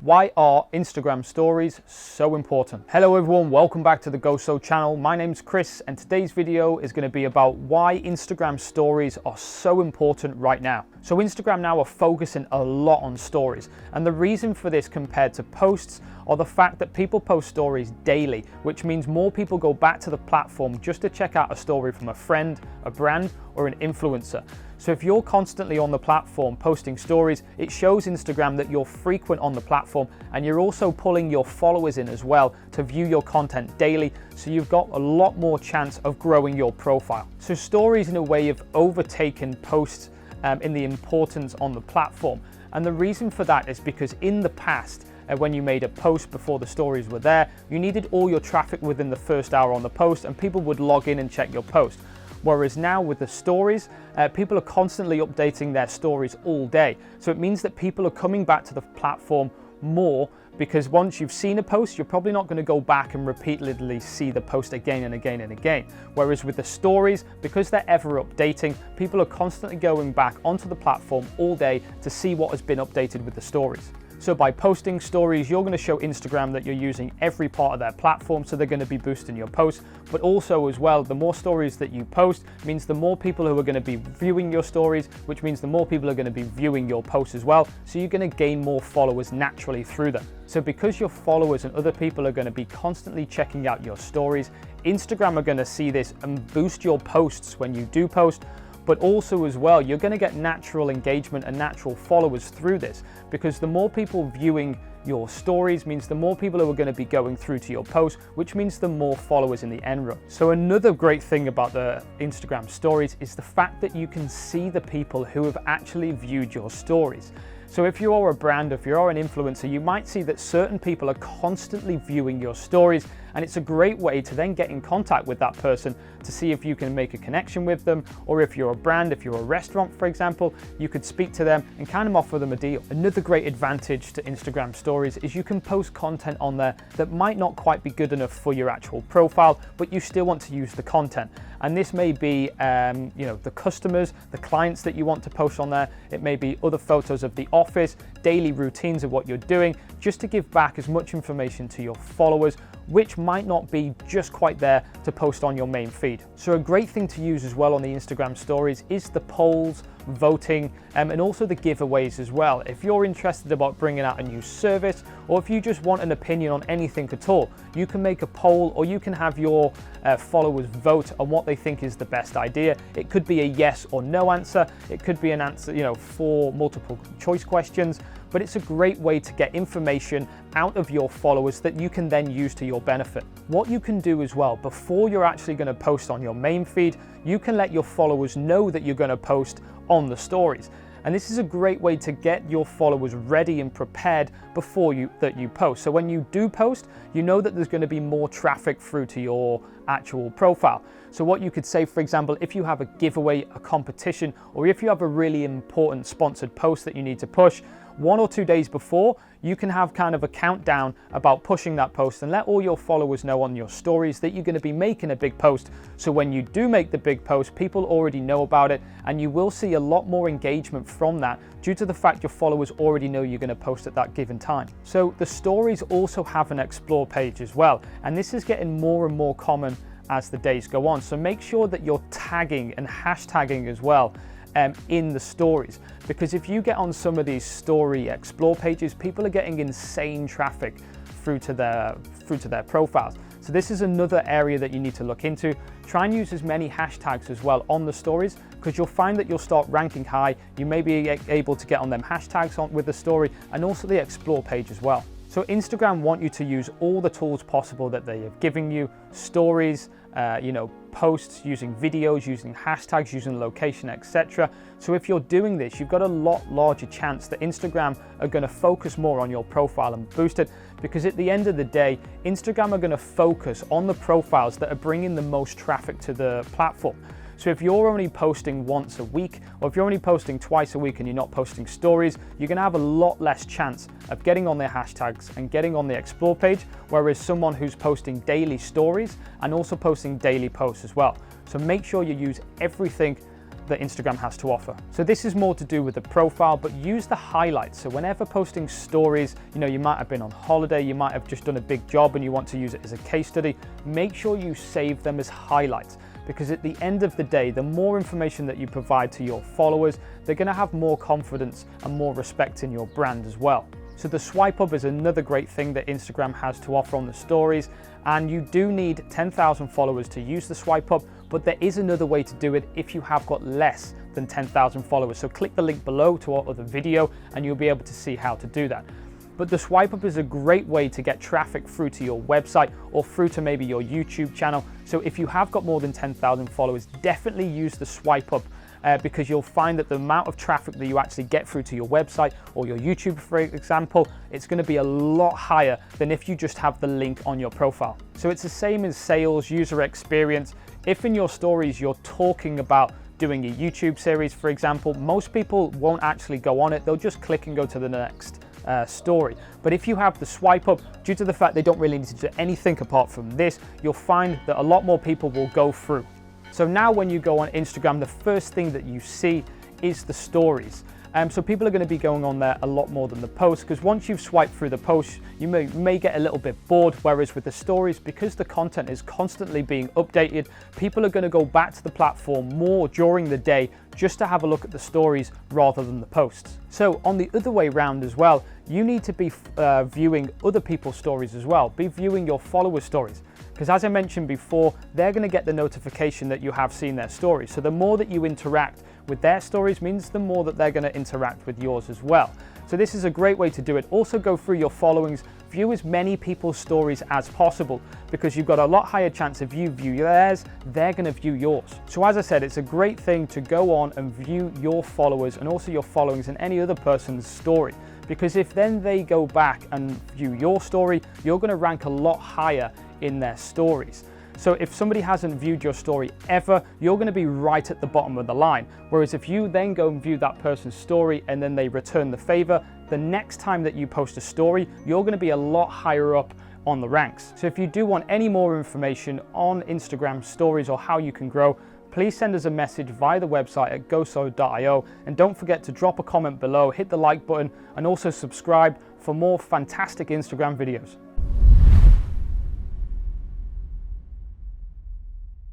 Why are Instagram stories so important? Hello everyone, welcome back to the GoSo channel. My name's Chris and today's video is going to be about why Instagram stories are so important right now. So Instagram now are focusing a lot on stories, and the reason for this compared to posts are the fact that people post stories daily, which means more people go back to the platform just to check out a story from a friend, a brand, or an influencer. So if you're constantly on the platform posting stories, it shows Instagram that you're frequent on the platform, and you're also pulling your followers in as well to view your content daily, so you've got a lot more chance of growing your profile. So stories in a way have overtaken posts in the importance on the platform, and the reason for that is because in the past, when you made a post before the stories were there, you needed all your traffic within the first hour on the post and people would log in and check your post. Whereas now with the stories, people are constantly updating their stories all day. So it means that people are coming back to the platform more, because once you've seen a post, you're probably not going to go back and repeatedly see the post again and again and again. Whereas with the stories, because they're ever updating, people are constantly going back onto the platform all day to see what has been updated with the stories. So by posting stories, you're going to show Instagram that you're using every part of their platform, so they're going to be boosting your posts. But also as well, the more stories that you post means the more people who are going to be viewing your stories, which means the more people are going to be viewing your posts as well. So you're going to gain more followers naturally through them. So because your followers and other people are going to be constantly checking out your stories, Instagram are going to see this and boost your posts when you do post. But also as well, you're going to get natural engagement and natural followers through this, because the more people viewing your stories means the more people who are going to be going through to your post, which means the more followers in the end run. So another great thing about the Instagram stories is the fact that you can see the people who have actually viewed your stories. So if you are a brand, if you're an influencer, you might see that certain people are constantly viewing your stories, and it's a great way to then get in contact with that person to see if you can make a connection with them, or if you're a brand, if you're a restaurant, for example, you could speak to them and kind of offer them a deal. Another great advantage to Instagram stories is you can post content on there that might not quite be good enough for your actual profile, but you still want to use the content. And this may be, the customers, the clients that you want to post on there. It may be other photos of the office, daily routines of what you're doing, just to give back as much information to your followers, which might not be just quite there to post on your main feed. So a great thing to use as well on the Instagram stories is the polls, voting, and also the giveaways as well. If you're interested about bringing out a new service, or if you just want an opinion on anything at all, you can make a poll, or you can have your followers vote on what they think is the best idea. It could be a yes or no answer. It could be an answer, for multiple choice questions. But it's a great way to get information out of your followers that you can then use to your benefit. What you can do as well, before you're actually going to post on your main feed, you can let your followers know that you're going to post on the stories. And this is a great way to get your followers ready and prepared before you post. So when you do post, you know that there's going to be more traffic through to your actual profile. So what you could say, for example, if you have a giveaway, a competition, or if you have a really important sponsored post that you need to push, 1 or 2 days before, you can have kind of a countdown about pushing that post and let all your followers know on your stories that you're going to be making a big post. So when you do make the big post, people already know about it, and you will see a lot more engagement from that due to the fact your followers already know you're going to post at that given time. So the stories also have an explore page as well, and this is getting more and more common as the days go on. So make sure that you're tagging and hashtagging as well in the stories, because if you get on some of these story explore pages, people are getting insane traffic through to their profiles. So this is another area that you need to look into. Try and use as many hashtags as well on the stories, because you'll find that you'll start ranking high. You may be able to get on them hashtags with the story, and also the explore page as well. So Instagram want you to use all the tools possible that they have given you: stories, posts, using videos, using hashtags, using location, etc. So if you're doing this, you've got a lot larger chance that Instagram are going to focus more on your profile and boost it, because at the end of the day, Instagram are going to focus on the profiles that are bringing the most traffic to the platform. So if you're only posting once a week, or if you're only posting twice a week and you're not posting stories, you're gonna have a lot less chance of getting on their hashtags and getting on the explore page, whereas someone who's posting daily stories and also posting daily posts as well. So make sure you use everything that Instagram has to offer. So this is more to do with the profile, but use the highlights. So whenever posting stories, you might have been on holiday, you might have just done a big job and you want to use it as a case study, make sure you save them as highlights. Because at the end of the day, the more information that you provide to your followers, they're going to have more confidence and more respect in your brand as well. So the swipe up is another great thing that Instagram has to offer on the stories, and you do need 10,000 followers to use the swipe up, but there is another way to do it if you have got less than 10,000 followers. So click the link below to our other video and you'll be able to see how to do that. But the swipe up is a great way to get traffic through to your website or through to maybe your YouTube channel. So if you have got more than 10,000 followers, definitely use the swipe up because you'll find that the amount of traffic that you actually get through to your website or your YouTube, for example, it's going to be a lot higher than if you just have the link on your profile. So it's the same as sales, user experience. If in your stories you're talking about doing a YouTube series, for example, most people won't actually go on it. They'll just click and go to the next story. But if you have the swipe up, due to the fact they don't really need to do anything apart from this, you'll find that a lot more people will go through. So now when you go on Instagram, the first thing that you see is the stories. So people are going to be going on there a lot more than the posts, because once you've swiped through the posts, you may get a little bit bored, whereas with the stories, because the content is constantly being updated, people are going to go back to the platform more during the day just to have a look at the stories rather than the posts. So on the other way around as well, you need to be viewing other people's stories as well. Be viewing your followers' stories. Because as I mentioned before, they're going to get the notification that you have seen their stories. So the more that you interact with their stories means the more that they're going to interact with yours as well. So this is a great way to do it. Also go through your followings, view as many people's stories as possible, because you've got a lot higher chance of you view theirs, they're going to view yours. So as I said, it's a great thing to go on and view your followers and also your followings and any other person's story. Because if then they go back and view your story, you're going to rank a lot higher in their stories. So if somebody hasn't viewed your story ever, you're going to be right at the bottom of the line. Whereas if you then go and view that person's story and then they return the favor, the next time that you post a story, you're going to be a lot higher up on the ranks. So if you do want any more information on Instagram stories or how you can grow, please send us a message via the website at goso.io, and don't forget to drop a comment below, hit the like button, and also subscribe for more fantastic Instagram videos.